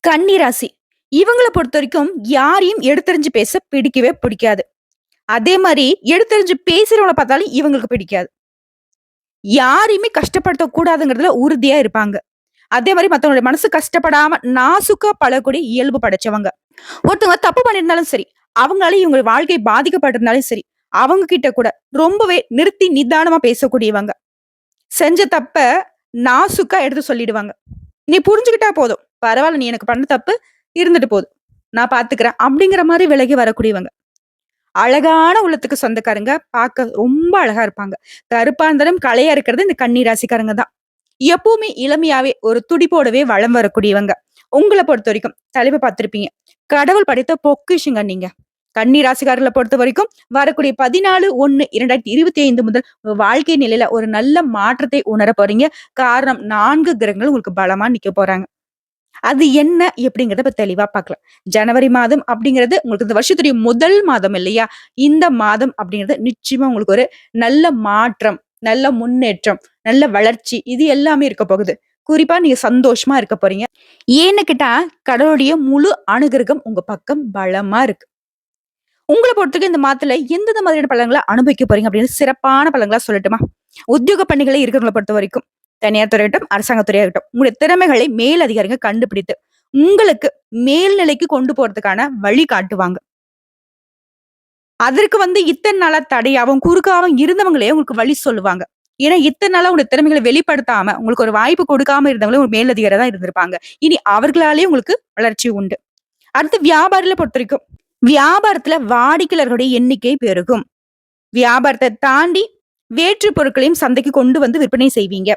கன்னி ராசி. இவங்கள பொறுத்தவரைக்கும் யாரையும் எடுத்தெறிஞ்சு பேச பிடிக்கவே பிடிக்காது. அதே மாரி எடுத்தெறிஞ்சு பேசுறவங்கள பார்த்தாலும் இவங்களுக்கு பிடிக்காது. யாரையுமே கஷ்டப்படுத்தக் கூடாதுங்கிறதுல உறுதியா இருப்பாங்க. அதே மாரி மத்தவங்களுடைய மனசு கஷ்டப்படாம நாசூக்கா பழகக்கூடிய இயல்பு படைச்சவங்க. ஒருத்தவங்க தப்பு பண்ணியிருந்தாலும் சரி, அவங்களால இவங்க வாழ்க்கை பாதிக்கப்பட்டிருந்தாலும் சரி, அவங்க கிட்ட கூட ரொம்பவே நிறுத்தி நிதானமா பேசக்கூடியவங்க. செஞ்ச தப்ப நாசூக்கா எடுத்து சொல்லிடுவாங்க. "நீ புரிஞ்சுக்கிட்டா போதும். பரவால்ல நீ எனக்கு பண்ண தப்பு இருந்துட்டு போது. நான் பார்த்துக்கிறேன்." அப்படிங்கிற மாரி விலகி வரக்கூடியவங்க. அழகான உள்ளத்துக்கு சொந்தக்காரங்க. பார்க்க ரொம்ப அழகா இருப்பாங்க. கருப்பா இருந்தாலும் கலையா இருக்கிறது இந்த கன்னி ராசிக்காரங்க தான். எப்பவுமே இளமையாவே ஒரு துடிப்போடவே வலம் வரக்கூடியவங்க. உங்கள பொறுத்தவரைக்கும் தலைப்ப பார்த்திருப்பீங்க. கடவுள் படைத்த பொக்கிஷங்க நீங்க. கன்னி ராசிக்காரர்கள பொறுத்தவரைக்கும் வரக்கூடிய 14/1/2025 முதல் உங்க வாழ்க்கை நிலையில ஒரு நல்ல மாற்றத்தை உணர போறீங்க. காரணம் 4 கிரகங்கள் உங்களுக்கு பலமா நிக்க போறாங்க. அது என்ன எப்படிங்கிறத இப்ப தெளிவா பார்க்கலாம். ஜனவரி மாதம் அப்படிங்கிறது உங்களுக்கு இந்த வருஷத்துடைய முதல் மாதம் இல்லையா? இந்த மாதம் அப்படிங்கிறது நிச்சயமா உங்களுக்கு ஒரு நல்ல மாற்றம், நல்ல முன்னேற்றம், நல்ல வளர்ச்சி இது எல்லாமே இருக்க போகுது. குறிப்பா நீங்க சந்தோஷமா இருக்க போறீங்க. ஏன்னு கேட்டா, கடவுளுடைய முழு அனுகிரகம் உங்க பக்கம் பலமா இருக்கு. உங்கள பொறுத்தவரைக்கும் இந்த மாதத்துல எந்தெந்த மாதிரியான பலன்கள அனுபவிக்க போறீங்க அப்படின்னு சிறப்பான பலன்களா சொல்லட்டுமா? உத்தியோக பணிகள இருக்கிறவங்கள பொறுத்தவரைக்கும், தனியார் துறையாகட்டும், அரசாங்க துறையாகட்டும், உங்களுடைய திறமைகளை மேல் அதிகாரிங்க கண்டுபிடித்து, உங்களுக்கு மேல்நிலைக்கு கொண்டு போறதுக்கான வழி காட்டுவாங்க. அதற்கு இத்தன நாளா தடையாவும், குறுக்காவும் இருந்தவங்களே உங்களுக்கு வழி சொல்லுவாங்க. ஏன்னா, இத்தன நாளா உங்களுடைய திறமைகள வெளிப்படுத்தாம, உங்களுக்கு ஒரு வாய்ப்பு கொடுக்காம இருந்தவங்களே ஒரு மேலதிகாரியா தான் இருந்திருப்பாங்க. இனி அவர்களாலேயே உங்களுக்கு வளர்ச்சி உண்டு. அடுத்து வியாபாரில பொறுத்தவரைக்கும், வியாபாரத்துல வாடிக்கையாளர்களுடைய எண்ணிக்கை பெருகும். வியாபாரத்த தாண்டி வேற்று பொருட்களையும் சந்தைக்கு கொண்டு வந்து விற்பனை செய்வீங்க.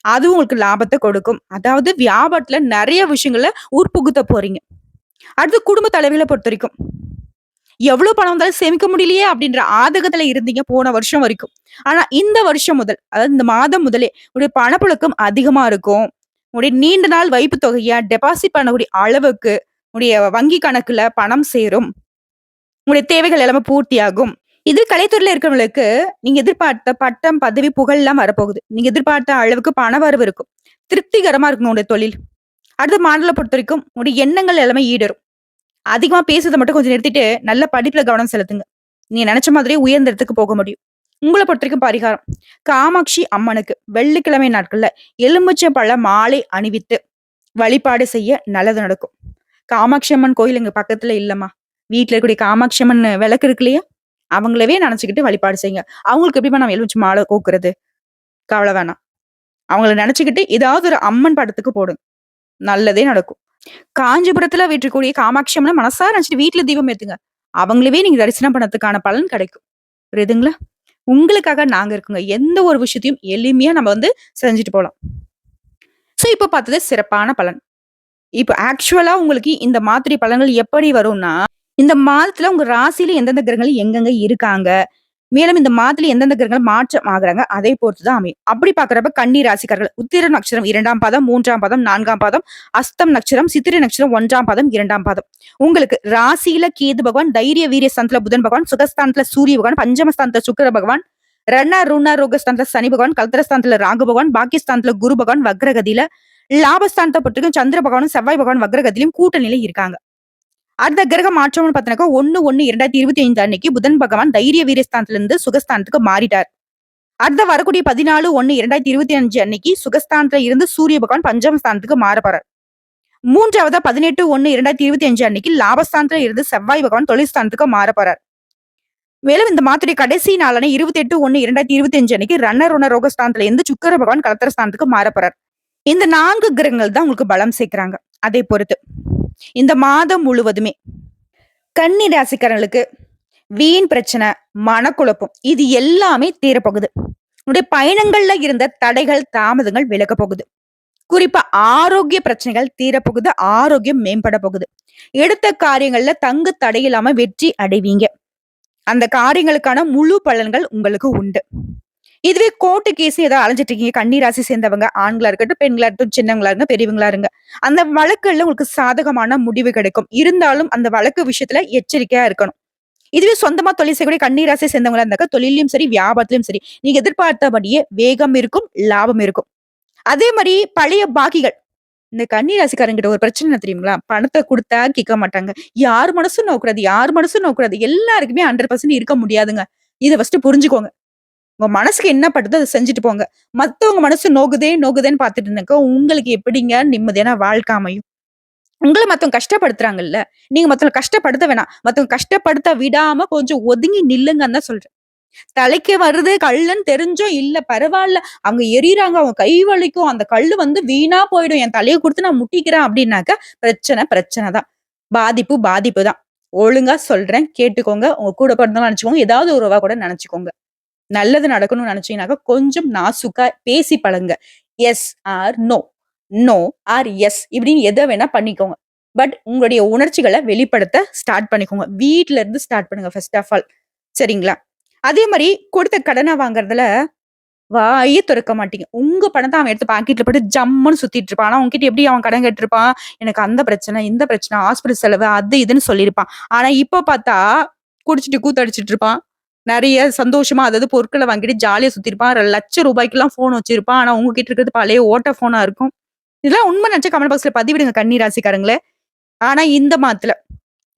அதுவும் உங்களுக்கு லாபத்த கொடுக்கும். அதாவது வியாபாரத்துல நெறைய விஷயங்கள உட்புகுத்த போறீங்க. அடுத்து குடும்ப தலைவிகள பொறுத்தவரைக்கும், எவ்வளவு பணம் வந்தாலும் சேமிக்க முடியலையே அப்படின்ற ஆதகத்துல இருந்தீங்க போன வருஷம் வரைக்கும். ஆனா இந்த வருஷம் முதல், அதாவது இந்த மாதம் முதலே உங்களுடைய பணப்புழக்கம் அதிகமா இருக்கும். உங்களுடைய நீண்ட நாள் வைப்பு தொகைய டெபாசிட் பண்ணக்கூடிய அளவுக்கு உங்களுடைய வங்கி கணக்குல பணம் சேரும். உங்களுடைய தேவைகள் எல்லாமே பூர்த்தியாகும். இது கலைத்துறையில இருக்கிறவங்களுக்கு நீங்க எதிர்பார்த்த பட்டம், பதவி, புகழ்லாம் வரப்போகுது. நீங்க எதிர்பார்த்த அளவுக்கு பண வரவு இருக்கும். திருப்திகரமா இருக்கும் உங்களுடைய தொழில். அடுத்த மாடல பொறுத்தவரைக்கும் உங்களுடைய எண்ணங்கள் எல்லாமே ஈடேறும். அதிகமா பேசுறத மட்டும் கொஞ்சம் நிறுத்திட்டு, நல்ல படிப்புல கவனம் செலுத்துங்க. நீங்க நெனச்ச மாதிரியே உயர்ந்த இடத்துக்கு போக முடியும். உங்கள பொறுத்தவரைக்கும் பரிகாரம். காமாட்சி அம்மனுக்கு வெள்ளிக்கிழமை நாட்கள்ல எலுமிச்சை பழ மாலை அணிவித்து வழிபாடு செய்ய நல்லது நடக்கும். காமாட்சி அம்மன் கோயில் எங்க பக்கத்துல இல்லம்மா. வீட்ல இருக்கக்கூடிய காமாட்சி அம்மன் விளக்கு இருக்கு இல்லையா? அவங்களவே நெனச்சுக்கிட்டு வழிபாடு செய்யுங்க. அவங்களுக்கு எப்படிம்மா நம்ம எலுமிச்சை மாலை கோக்குறது? கவல வேணாம். அவங்கள நெனச்சுக்கிட்டு ஏதாவது ஒரு அம்மன் படத்துக்கு போடுங்க. நல்லதே நடக்கும். காஞ்சிபுரத்துல வீற்றிருக்கக்கூடிய காமாட்சி அம்மன மனசார நினைச்சுட்டு வீட்ல தீபம் ஏத்துங்க. அவங்களவே நீங்க தரிசனம் பண்ணதுக்கான பலன் கிடைக்கும். புரியுதுங்களா? உங்களுக்காக நாங்க இருக்கோங்க. எந்த ஒரு விஷயத்தையும் எளிமையா நம்ம செஞ்சுட்டு போலாம். இப்ப பார்த்தது சிறப்பான பலன். இப்ப ஆக்சுவலா உங்களுக்கு இந்த மாதிரி பலன்கள் எப்படி வரும்னா, இந்த மாதத்துல உங்க ராசியில எந்தெந்த கிரகங்கள் எங்கெங்க இருக்காங்க, மேலும் இந்த மாதத்துல எந்தெந்த கிரகங்கள் மாற்றம் ஆகுறாங்க, அதை பொறுத்து தான் அமையும். அப்படி பார்க்கிறப்ப கன்னி ராசிக்காரர்கள் உத்திர நட்சத்திரம் 2ஆம் பாதம், 3ஆம் பாதம், 4ஆம் பாதம், அஸ்தம் நட்சத்திரம், சித்திரை நட்சத்திரம் 1ஆம் பாதம், 2ஆம் பாதம். உங்களுக்கு ராசியில கேது பகவான், தைரிய வீரிய ஸ்தானத்துல புதன் பகவான், சுகஸ்தானத்துல சூரிய பகவான், பஞ்சமஸ்தானத்துல சுக்கிர பகவான், ருண ரோக ஸ்தானத்துல சனி பகவான், கல்தரஸ்தானத்துல ராகு பகவான், பாக்கியஸ்தானத்துல குரு பகவான் வக்ரகதியில, லாபஸ்தானத்தை பொறுத்தவரைக்கும் சந்திர பகவானும் செவ்வாய் பகவான் வக்ரகத்திலும் கூட்டணியில இருக்காங்க. அடுத்த கிரக மாற்றம்னு பார்த்தீங்கன்னாக்கா 1/1/2025 அன்னைக்கு புதன் பகவான் தைரிய வீரியஸ்தானத்துல இருந்து சுகஸ்தானத்துக்கு மாறிட்டார். அடுத்த வரக்கூடிய 14/1/2025 அன்னைக்கு சுகஸ்தானத்துல இருந்து சூரிய பகவான் பஞ்சமஸ்தானத்துக்கு மாற போறார். மூன்றாவதா 18/1/2025 அன்னைக்கு லாபஸ்தானத்துல இருந்து செவ்வாய் பகவான் தொழில்ஸ்தானத்துக்கு மாற போறார். மேலும் இந்த மாதத்துடைய கடைசி நாளான 28/1/2025 அன்னைக்கு ருண ரோகஸ்தானத்துல இருந்து சுக்கிர பகவான் கலத்திரஸ்தானத்துக்கு மாற போறார். இந்த 4 கிரகங்கள் தான் உங்களுக்கு பலம் சேர்க்கிறாங்க. அதை பொறுத்து இந்த மாதம் முழுவதுமே கன்னி ராசிக்காரங்களுக்கு வீண் பிரச்சனை, மனக்குழப்பம் இது எல்லாமே தீரப்போகுது. உங்களுடைய பயணங்கள்ல இருந்த தடைகள், தாமதங்கள் விலக போகுது. குறிப்பா ஆரோக்கிய பிரச்சனைகள் தீரப்போகுது. ஆரோக்கியம் மேம்பட போகுது. எடுத்த காரியங்கள்ல தங்கு தடையில்லாம வெற்றி அடைவீங்க. அந்த காரியங்களுக்கான முழு பலன்கள் உங்களுக்கு உண்டு. இதுவே கோர்ட்டு கேஸ் ஏதாவது அலைஞ்சிட்டு இருக்கீங்க, கன்னி ராசி சேர்ந்தவங்க, ஆண்களா இருக்கட்டும், பெண்களா இருக்கட்டும், சின்னவங்களா இருங்க, பெரியவங்களா இருங்க. அந்த வழக்குல உங்களுக்கு சாதகமான முடிவு கிடைக்கும். இருந்தாலும் அந்த வழக்கு விஷயத்துல எச்சரிக்கையா இருக்கணும். இதுவே சொந்தமா தொழில் செய்யக்கூடிய கன்னி ராசி சேர்ந்தவங்களா இருந்தாக்கா, தொழிலையும் சரி, வியாபாரத்திலும் சரி, நீங்க எதிர்பார்த்தபடியே வேகம் இருக்கும், லாபம் இருக்கும். அதே மாரி பழைய பாக்கிகள் இந்த கன்னி ராசிக்காரங்கிட்ட ஒரு பிரச்சனை என்ன தெரியுங்களா? பணத்த குடுத்தா கேட்க மாட்டாங்க. யார் மனசும் நோக்கூடாது, யார் மனசும் நோக்கூடாது. எல்லாருக்குமே 100% இருக்க முடியாதுங்க. இத ஃபர்ஸ்ட்டு புரிஞ்சுக்கோங்க. உங்க மனசுக்கு என்ன படுதோ அத செஞ்சுட்டு போங்க. மத்தவங்க மனசு நோகுதே, நோகுதேன்னு பார்த்துட்டு இருந்தாக்க, உங்களுக்கு எப்படிங்க நிம்மதியான வாழ்க்கை அமையும்? உங்கள மத்தவங்க கஷ்டப்படுத்துறாங்கல்ல, நீங்க மத்தவங்கள கஷ்டப்படுத்த வேணாம். மத்தவங்க கஷ்டப்படுத்த விடாம கொஞ்சம் ஒதுங்கி நில்லுங்கன்னு தான் சொல்றேன். தலைக்கு வருது கல்லுன்னு தெரிஞ்சும், இல்ல பரவால்ல. அவங்க எரியிறாங்க. அவங்க கை வலிக்கும். அந்த கல்லு வந்து வீணா போயிடும். என் தலைய குடுத்து நான் முட்டிக்கிறேன் அப்டின்னாக்க, பிரச்சனை பிரச்சனை தான். பாதிப்பு பாதிப்பு தான். ஒழுங்கா சொல்றேன் கேட்டுக்கோங்க. உங்க கூட பிறந்தவங்கள நெனச்சுக்கோங்க. ஏதாவது ஒரு உறவா கூட நெனச்சுக்கோங்க. நல்லது நடக்கணும்னு நெனச்சீங்கன்னாக்க, கொஞ்சம் நாசூக்கா பேசி பழகுங்க. Yes or no. No or yes இப்படின்னு எத வேணா பண்ணிக்கோங்க. பட் உங்களுடைய உணர்ச்சிகள வெளிப்படுத்த ஸ்டார்ட் பண்ணிக்கோங்க. வீட்ல இருந்து ஸ்டார்ட் பண்ணுங்க ஃபர்ஸ்ட் ஆஃப் ஆல். சரிங்களா? அதே மாரி கொடுத்த கடன வாங்குறதுல வாயே தொறக்க மாட்டீங்க. உங்க பணத்த அவன் எடுத்து பாக்கெட்ல போட்டு ஜம்முன்னு சுத்திட்டு இருப்பான். ஆனா உன்கிட்ட எப்படி அவன் கடன் கேட்டிருப்பான்? எனக்கு அந்த பிரச்சனை, இந்த பிரச்சனை, ஹாஸ்பிட்டல் செலவு அது இதுன்னு சொல்லியிருப்பான். ஆனா இப்ப பார்த்தா குடிச்சிட்டு கூத்தடிச்சிட்டு இருப்பான். நெறைய சந்தோஷமா அதாவது பொருட்கள வாங்கிட்டு ஜாலியா சுத்தியிருப்பான். ரூ. 1,00,000லாம் ஃபோன் வச்சிருப்பான். ஆனா உங்ககிட்ட இருக்கிறது பழைய ஓட்ட ஃபோனா இருக்கும். இதெல்லாம் உண்மை நெனச்சா கமெண்ட் பாக்ஸ்ல பதிவிடுங்க கன்னி ராசிக்காரங்களே. ஆனா இந்த மாதத்துல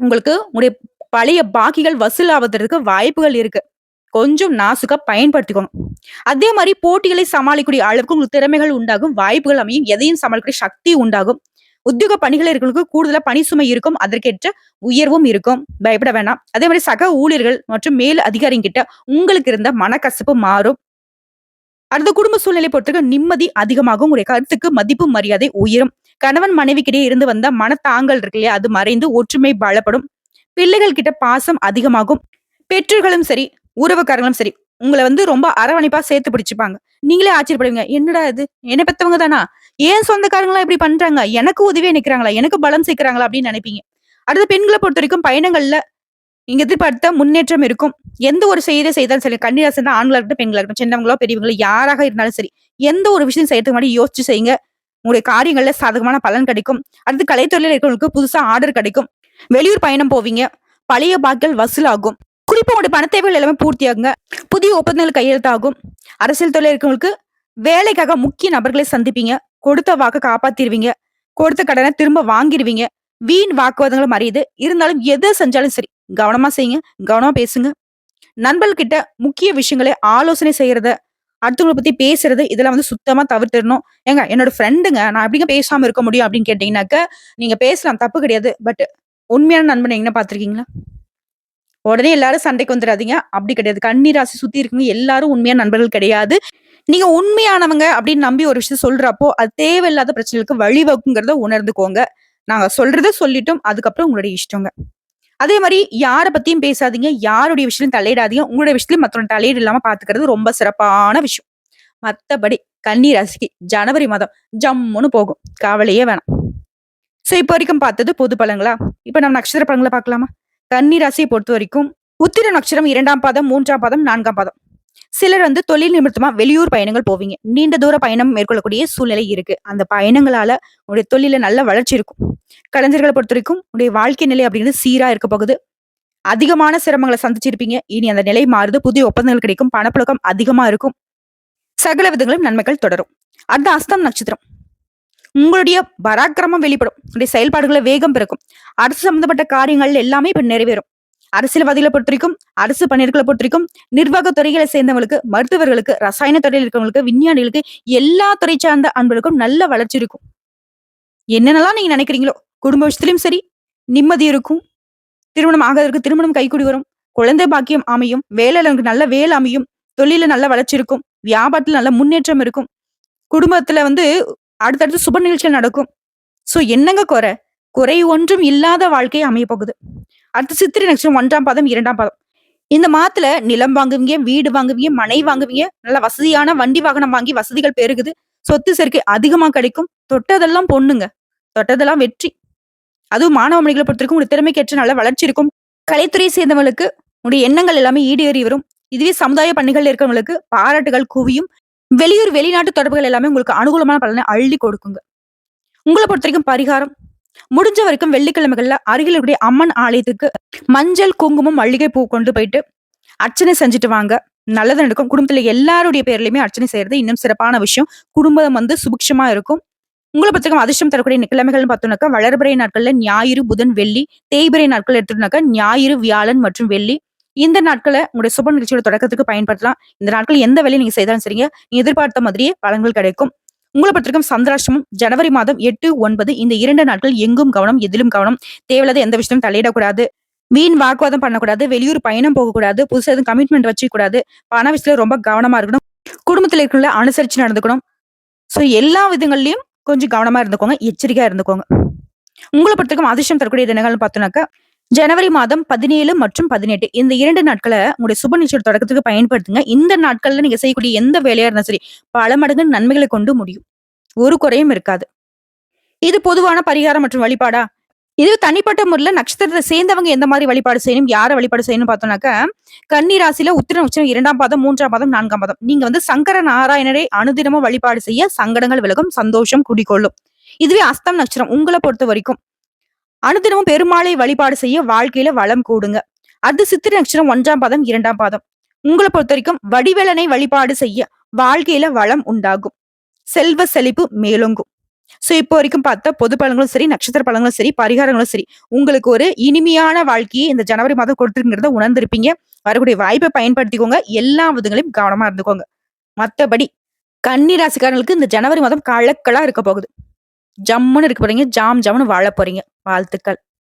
உங்களுக்கு உங்களுடைய பழைய பாக்கிகள் வசூல் ஆவதற்கு வாய்ப்புகள் இருக்கு. கொஞ்சம் நாசூக்கா பயன்படுத்திக்கோங்க. அதே மாரி போட்டிகளை சமாளிக்கக்கூடிய அளவுக்கு உங்களுக்கு திறமைகள் உண்டாகும். வாய்ப்புகள் அமையும். எதையும் சமாளிக்கக்கூடிய சக்தி உண்டாகும். உத்தியோக பணிகள் இருக்கிறவங்களுக்கு கூடுதலா பணி சுமை இருக்கும். அதற்கேற்ற உயர்வும் இருக்கும். பயப்பட வேணாம். அதே மாரி சக ஊழியர்கள் மற்றும் மேல் அதிகாரிங்கிட்ட உங்களுக்கு இருந்த மனக்கசப்பு மாறும். அடுத்த குடும்ப சூழ்நிலை பொறுத்தவரைக்கும் நிம்மதி அதிகமாகும். உங்களுடைய கருத்துக்கு மதிப்பு, மரியாதை உயரும். கணவன் மனைவிக்கிடையே இருந்து வந்த மனத்தாங்கல் இருக்கு இல்லையா? அது மறைந்து ஒற்றுமை பலப்படும். பிள்ளைகள் கிட்ட பாசம் அதிகமாகும். பெற்றோர்களும் சரி, உறவுக்காரங்களும் சரி, உங்கள வந்து ரொம்ப அரவணைப்பா சேர்த்து பிடிச்சுப்பாங்க. நீங்களே ஆச்சரியப்படுவீங்க. என்னடா இது? என்ன பெத்தவங்க தானா? ஏன் சொந்தக்காரங்கலாம் இப்படி பண்றாங்க? எனக்கு உதவியா நிக்கிறாங்களா? எனக்கு பலம் சேர்க்கிறாங்களா? அப்படின்னு நினைப்பீங்க. அடுத்து பெண்கள பொறுத்தவரைக்கும் பயணங்கள்ல நீங்க எதிர்பார்த்த முன்னேற்றம் இருக்கும். எந்த ஒரு செயலை செய்தாலும் சரி, கன்னி ராசி தான் ஆண்களா இருக்கட்டும், பெண்களா இருக்கட்டும், சின்னவங்களோ, பெரியவங்களோ யாராக இருந்தாலும் சரி, எந்த ஒரு விஷயம் செய்யறதுக்கு முன்னாடி யோசிச்சு செய்யுங்க. உங்களுடைய காரியங்கள்ல சாதகமான பலன் கிடைக்கும். அடுத்து கலைத்துறையில இருக்கிறவங்களுக்கு புதுசா ஆர்டர் கிடைக்கும். வெளியூர் பயணம் போவீங்க. பழைய பாக்கிகள் வசூலாகும். குறிப்பா உங்களுடைய பண தேவைகள் எல்லாமே பூர்த்தியாகுங்க. புதிய ஒப்பந்தங்கள் கையெழுத்தாகும். அரசியல் துறையில இருக்கிறவங்களுக்கு வேலைக்காக முக்கிய நபர்களை சந்திப்பீங்க. கொடுத்த வாக்க காப்பாத்திருவீங்க. கொடுத்த கடன திரும்ப வாங்கிருவீங்க. வீண் வாக்குவாதங்களும் மறையுது. இருந்தாலும் எத செஞ்சாலும் சரி, கவனமா செய்யுங்க. கவனமா பேசுங்க. நண்பர்கள் கிட்ட முக்கிய விஷயங்களை ஆலோசனை செய்யறத, அடுத்தவங்கள பத்தி பேசுறது, இதெல்லாம் வந்து சுத்தமா தவிர்த்திடணும். ஏங்க என்னோட ஃப்ரெண்டுங்க, நான் எப்படிங்க பேசாம இருக்க முடியும் அப்படின்னு கேட்டீங்கன்னாக்க, நீங்க பேசலாம் தப்பு கிடையாது. பட் உண்மையான நண்பன எங்கன பார்த்திருக்கீங்களா? உடனே எல்லாரும் சண்டைக்கு வந்துராதீங்க. அப்படி கிடையாது. கன்னி ராசி சுத்தி இருக்கவங்க எல்லாரும் உண்மையான நண்பர்கள் கிடையாது. நீங்க உண்மையானவங்க அப்படின்னு நம்பி ஒரு விஷயம் சொல்றப்போ, அது தேவையில்லாத பிரச்சனைகளுக்கு வழிவகுக்குங்கிறத உணர்ந்துக்கோங்க. நாங்க சொல்றத சொல்லிட்டோம். அதுக்கப்புறம் உங்களுடைய இஷ்டங்க. அதே மாரி யார பத்தியும் பேசாதீங்க. யாருடைய விஷயத்திலும் தலையிடாதீங்க. உங்களுடைய விஷயத்திலும் மத்தவங்க தலையீடு இல்லாம பாத்துக்கிறது ரொம்ப சிறப்பான விஷயம். மத்தபடி கன்னி ராசிக்கு ஜனவரி மாதம் ஜம்முன்னு போகும். கவலையே வேணாம். சோ இப்ப வரைக்கும் பார்த்தது பொது பலன்களா? இப்ப நம்ம நட்சத்திர பலன்கள பார்க்கலாமா? கன்னி ராசியை பொறுத்தவரைக்கும் உத்திர நட்சத்திரம் 2ஆம் பாதம், 3ஆம் பாதம், 4ஆம் பாதம். சிலர் வந்து தொழில் நிமித்தமா வெளியூர் பயணங்கள் போவீங்க. நீண்ட தூர பயணம் மேற்கொள்ளக்கூடிய சூழ்நிலை இருக்கு. அந்த பயணங்களால உங்களுடைய தொழில்ல நல்ல வளர்ச்சி இருக்கும். கலைஞர்கள பொறுத்தவரைக்கும் உங்களுடைய வாழ்க்கை நிலை அப்படிங்கிறது சீரா இருக்க போகுது. அதிகமான சிரமங்கள சந்திச்சிருப்பீங்க. இனி அந்த நிலை மாறுது. புதிய ஒப்பந்தங்கள் கிடைக்கும். பணப்புழக்கம் அதிகமா இருக்கும். சகல விதங்களும் நன்மைகள் தொடரும். அடுத்த அஸ்தம் நட்சத்திரம். உங்களுடைய பராக்கிரமம் வெளிப்படும். உங்களுடைய செயல்பாடுகள வேகம் பிறக்கும். அரசு சம்பந்தப்பட்ட காரியங்கள் எல்லாமே இப்ப நிறைவேறும். அரசியல்வாதிகளை பொறுத்தவரைக்கும், அரசு பணியாளர்களை பொறுத்தவரைக்கும், நிர்வாக துறைகளை சேர்ந்தவங்களுக்கு, மருத்துவர்களுக்கு, ரசாயன துறையில் இருக்கிறவங்களுக்கு, விஞ்ஞானிகளுக்கு, எல்லா துறை சார்ந்த அன்பர்களுக்கும் நல்ல வளர்ச்சி இருக்கும். என்னென்னலாம் நீங்க நினைக்கிறீங்களோ, குடும்ப விஷயத்திலும் சரி, நிம்மதி இருக்கும். திருமணம் ஆகாதவருக்கு திருமணம் கைகூடி வரும். குழந்தை பாக்கியம் அமையும். வேலையில உங்களுக்கு நல்ல வேலை அமையும். தொழில்ல நல்ல வளர்ச்சி இருக்கும். வியாபாரத்துல நல்ல முன்னேற்றம் இருக்கும். குடும்பத்துல வந்து அடுத்தடுத்து சுப நிகழ்ச்சிகள் நடக்கும். சோ என்னங்க குறை? குறை ஒன்றும் இல்லாத வாழ்க்கை அமைய போகுது. அடுத்து சித்திரை நட்சத்திரம் 1ஆம் பாதம், 2ஆம் பாதம். இந்த மாதத்துல நிலம் வாங்குவீங்க, வீடு வாங்குவீங்க, மனை வாங்குவீங்க. நல்ல வசதியான வண்டி வாகனம் வாங்கி வசதிகள் பெருகுது. சொத்து சேர்க்கை அதிகமா கிடைக்கும். தொட்டதெல்லாம் பொண்ணுங்க. தொட்டதெல்லாம் வெற்றி. அதுவும் மாணவ மணிகளை பொறுத்தவரைக்கும் உங்களுடைய திறமைக்கேற்ற நல்ல வளர்ச்சி இருக்கும். கலைத்துறை சேர்ந்தவங்களுக்கு உங்களுடைய எண்ணங்கள் எல்லாமே ஈடேறி வரும். இதுவே சமுதாய பணிகள் இருக்கிறவங்களுக்கு பாராட்டுகள் குவியும். வெளியூர் வெளிநாட்டு தொடர்புகள் எல்லாமே உங்களுக்கு அனுகூலமான பலனை அள்ளி கொடுக்குங்க. உங்கள பொறுத்தவரைக்கும் பரிகாரம் முடிஞ்ச வரைக்கும் வெள்ளிக்கிழமைகள்ல அருகில் இருக்கக்கூடிய அம்மன் ஆலயத்துக்கு மஞ்சள், குங்குமம், மல்லிகை பூ கொண்டு போயிட்டு அர்ச்சனை செஞ்சுட்டு வாங்க. நல்லது நடக்கும். குடும்பத்துல எல்லாருடைய பேர்லயுமே அர்ச்சனை செய்யறது இன்னும் சிறப்பான விஷயம். குடும்பம் வந்து சுபிக்ஷமா இருக்கும். உங்கள பொறுத்தவரைக்கும் அதிர்ஷ்டம் தரக்கூடிய கிழமைகள்னு பார்த்தோம்னாக்கா, வளர்பிறை நாட்கள்ல ஞாயிறு, புதன், வெள்ளி. தேய்பிறை நாட்கள் எடுத்துட்டோம்னாக்கா, ஞாயிறு, வியாழன் மற்றும் வெள்ளி. இந்த நாட்கள உங்களுடைய சுப நிகழ்ச்சியோட தொடக்கத்துக்கு பயன்படுத்தலாம். இந்த நாட்கள் எந்த வேலையை நீங்க செய்தாலும் சரிங்க, நீங்க எதிர்பார்த்த மாதிரியே பலன்கள் கிடைக்கும். உங்கள பொறுத்தவரைக்கும் சந்திராஷ்டமம் ஜனவரி மாதம் 8, 9 இந்த 2 நாட்கள் எங்கும் கவனம், எதிலும் கவனம். தேவையில்லாத எந்த விஷயத்தையும் தலையிடக்கூடாது. வீண் வாக்குவாதம் பண்ணக்கூடாது. வெளியூர் பயணம் போகக்கூடாது. புதுசா எதுவும் கமிட்மெண்ட் வச்சுக்கக்கூடாது. பண விஷயத்துல ரொம்ப கவனமா இருக்கணும். குடும்பத்துல இருக்கிறவங்கள அனுசரிச்சு நடந்துக்கணும். சோ எல்லா விதங்கள்லயும் கொஞ்சம் கவனமா இருந்துக்கோங்க. எச்சரிக்கையா இருந்துக்கோங்க. உங்கள பொறுத்தவரைக்கும் அதிர்ஷ்டம் தரக்கூடிய தினங்கள்னு பார்த்தோம்னாக்கா, ஜனவரி மாதம் 17 மற்றும் 18 இந்த 2 நாட்கள உங்களுடைய சுப நிகழ்ச்சியோட தொடக்கத்துக்கு பயன்படுத்துங்க. இந்த நாட்கள்ல நீங்க செய்யக்கூடிய எந்த வேலையா இருந்தாலும் சரி, பல மடங்கு நன்மைகளை கொண்டு முடியும். ஒரு குறையும் இருக்காது. இது பொதுவான பரிகாரம் மற்றும் வழிபாடா? இது தனிப்பட்ட முறையில நட்சத்திரத்த சேர்ந்தவங்க எந்த மாரி வழிபாடு செய்யணும், யார வழிபாடு செய்யணும்னு பார்த்தோம்னாக்கா, கன்னி ராசியில உத்திரம், நட்சத்திரம் 2ஆம் பாதம், 3ஆம் பாதம், 4ஆம் பாதம். நீங்க சங்கர நாராயணரை அனுதினமும் வழிபாடு செய்ய சங்கடங்கள் விலகும், சந்தோஷம் குடிகொள்ளும். இதுவே அஸ்தம் நட்சத்திரம் உங்கள பொறுத்தவரைக்கும் அனுதினமும் பெருமாளை வழிபாடு செய்ய வாழ்க்கையில வளம் கூடுங்க. அது சித்திரை நட்சத்திரம் 1ஆம் பாதம், 2ஆம் பாதம். உங்கள பொறுத்தவரைக்கும் வடிவேலனை வழிபாடு செய்ய வாழ்க்கையில வளம் உண்டாகும். செல்வ செழிப்பு மேலோங்கும். சோ இப்போ வரைக்கும் பார்த்தா பொது பலன்களும் சரி, நட்சத்திர பலன்களும் சரி, பரிகாரங்களும் சரி, உங்களுக்கு ஒரு இனிமையான வாழ்க்கையை இந்த ஜனவரி மாதம் கொடுத்துருங்கிறத உணர்ந்திருப்பீங்க. வரக்கூடிய வாய்ப்பை பயன்படுத்திக்கோங்க. எல்லா விதங்களையும் கவனமா இருந்துக்கோங்க. மத்தபடி கன்னி ராசிக்காரங்களுக்கு இந்த ஜனவரி மாதம் கலக்கலா இருக்க போகுது. ஜம்முன்னு இருக்க போறீங்க. ஜாம் ஜாம்னு வாழ போறீங்க. வாழ்த்துக்கள்.